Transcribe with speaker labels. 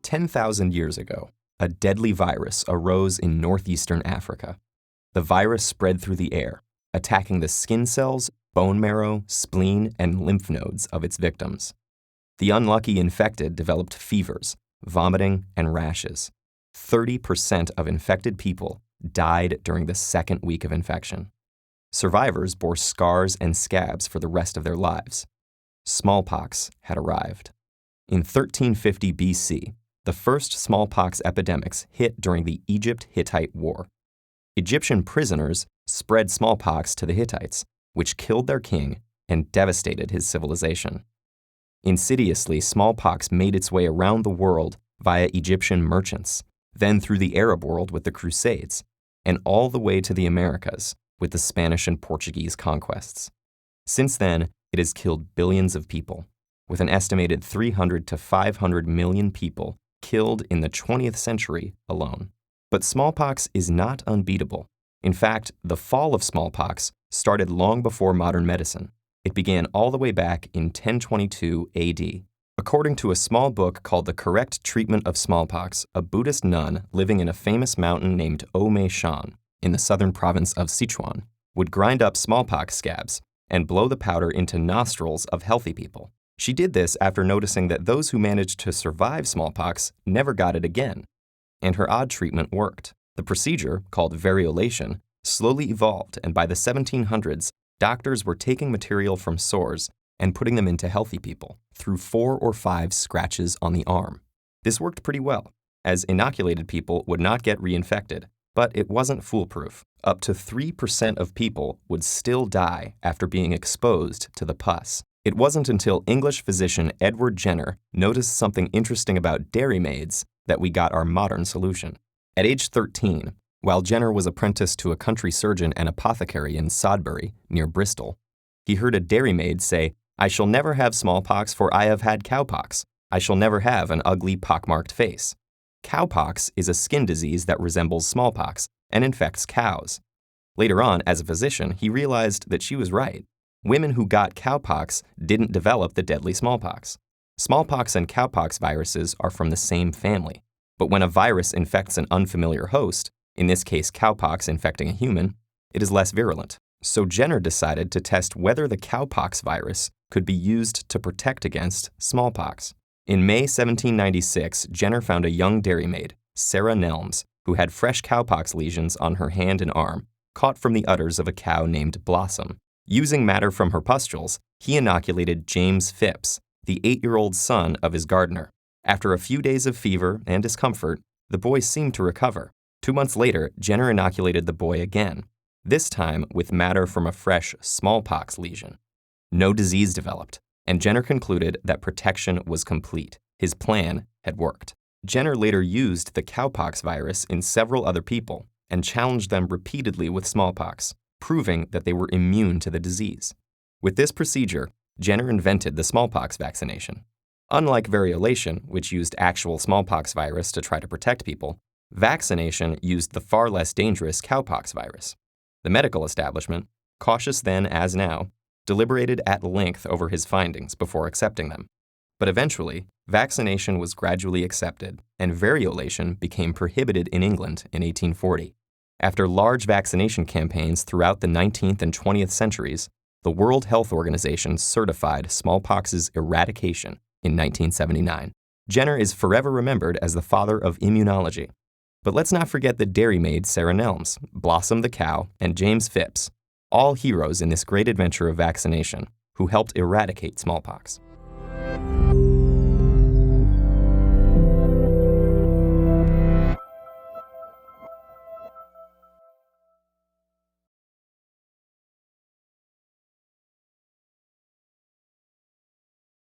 Speaker 1: 10,000 years ago, a deadly virus arose in northeastern Africa. The virus spread through the air, attacking the skin cells, bone marrow, spleen, and lymph nodes of its victims. The unlucky infected developed fevers, vomiting, and rashes. 30% of infected people died during the second week of infection. Survivors bore scars and scabs for the rest of their lives. Smallpox had arrived. In 1350 BC, the first smallpox epidemics hit during the Egypt-Hittite War. Egyptian prisoners spread smallpox to the Hittites, which killed their king and devastated his civilization. Insidiously, smallpox made its way around the world via Egyptian merchants, then through the Arab world with the Crusades, and all the way to the Americas with the Spanish and Portuguese conquests. Since then, it has killed billions of people, with an estimated 300 to 500 million people killed in the 20th century alone. But smallpox is not unbeatable. In fact, the fall of smallpox started long before modern medicine. It began all the way back in 1022 AD. According to a small book called The Correct Treatment of Smallpox, a Buddhist nun living in a famous mountain named Ome Shan in the southern province of Sichuan would grind up smallpox scabs and blow the powder into nostrils of healthy people. She did this after noticing that those who managed to survive smallpox never got it again, and her odd treatment worked. The procedure, called variolation, slowly evolved, and by the 1700s, doctors were taking material from sores and putting them into healthy people through 4 or 5 scratches on the arm. This worked pretty well, as inoculated people would not get reinfected, but it wasn't foolproof. Up to 3% of people would still die after being exposed to the pus. It wasn't until English physician Edward Jenner noticed something interesting about dairymaids that we got our modern solution. At age 13, while Jenner was apprenticed to a country surgeon and apothecary in Sodbury, near Bristol, he heard a dairymaid say, "I shall never have smallpox, for I have had cowpox. I shall never have an ugly pockmarked face." Cowpox is a skin disease that resembles smallpox and infects cows. Later on, as a physician, he realized that she was right. Women who got cowpox didn't develop the deadly smallpox. Smallpox and cowpox viruses are from the same family, but when a virus infects an unfamiliar host, in this case cowpox infecting a human, it is less virulent. So Jenner decided to test whether the cowpox virus could be used to protect against smallpox. In May 1796, Jenner found a young dairymaid, Sarah Nelms, who had fresh cowpox lesions on her hand and arm, caught from the udders of a cow named Blossom. Using matter from her pustules, he inoculated James Phipps, the 8-year-old son of his gardener. After a few days of fever and discomfort, the boy seemed to recover. 2 months later, Jenner inoculated the boy again, this time with matter from a fresh smallpox lesion. No disease developed, and Jenner concluded that protection was complete. His plan had worked. Jenner later used the cowpox virus in several other people and challenged them repeatedly with smallpox, proving that they were immune to the disease. With this procedure, Jenner invented the smallpox vaccination. Unlike variolation, which used actual smallpox virus to try to protect people, vaccination used the far less dangerous cowpox virus. The medical establishment, cautious then as now, deliberated at length over his findings before accepting them. But eventually, vaccination was gradually accepted, and variolation became prohibited in England in 1840. After large vaccination campaigns throughout the 19th and 20th centuries, the World Health Organization certified smallpox's eradication in 1979. Jenner is forever remembered as the father of immunology. But let's not forget the dairymaid Sarah Nelms, Blossom the cow, and James Phipps, all heroes in this great adventure of vaccination, who helped eradicate smallpox.